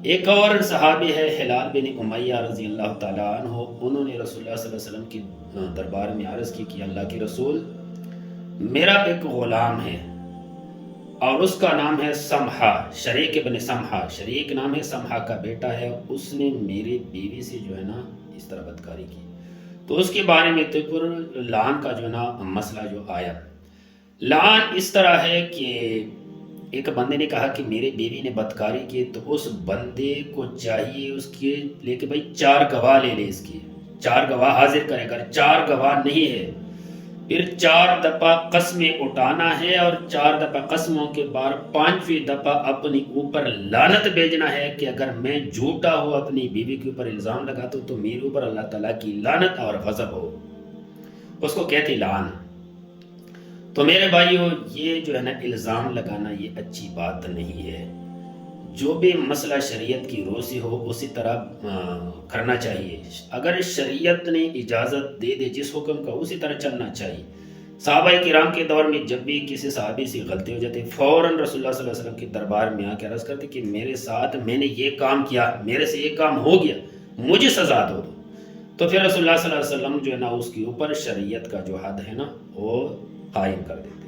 ایک اور صحابی ہے ہلال بن امیہ رضی اللہ تعالیٰ عنہ، انہوں نے رسول اللہ صلی اللہ علیہ وسلم کی دربار میں عرض کی کہ اللہ کے رسول، میرا ایک غلام ہے اور اس کا نام ہے سمحہ، شریک ابن سمحہ، شریک نام ہے، سمحہ کا بیٹا ہے، اس نے میری بیوی سے جو ہے نا اس طرح بدکاری کی، تو اس کے بارے میں تو پر لعان کا جو ہے نا مسئلہ جو آیا۔ لعان اس طرح ہے کہ ایک بندے نے کہا کہ میرے بیوی نے بدکاری کی، تو اس بندے کو چاہیے اس کے لے کے بھائی 4 گواہ لے لے، اس کی 4 گواہ حاضر کرے، اگر 4 گواہ نہیں ہے پھر 4 دفعہ قسمیں اٹھانا ہے، اور 4 دفعہ قسموں کے بعد 5ویں دفعہ اپنی اوپر لعنت بھیجنا ہے کہ اگر میں جھوٹا ہو اپنی بیوی کے اوپر الزام لگاتا ہوں تو میرے اوپر اللہ تعالیٰ کی لعنت اور غضب ہو، اس کو کہتے لعان۔ تو میرے بھائیو، یہ جو ہے نا الزام لگانا یہ اچھی بات نہیں ہے، جو بھی مسئلہ شریعت کی روح سے ہو اسی طرح کرنا چاہیے، اگر شریعت نے اجازت دے دے جس حکم کا اسی طرح چلنا چاہیے۔ صحابہ کرام کے دور میں جب بھی کسی صحابی سے غلطی ہو جاتی فوراً رسول اللہ صلی اللہ علیہ وسلم کے دربار میں آ کے عرض کرتے کہ میرے ساتھ میں نے یہ کام کیا، میرے سے یہ کام ہو گیا، مجھے سزا دو۔ تو پھر رسول اللہ صلی اللہ علیہ وسلم جو ہے نا اس کے اوپر شریعت کا جو حد ہے نا وہ قائم کر دیتے۔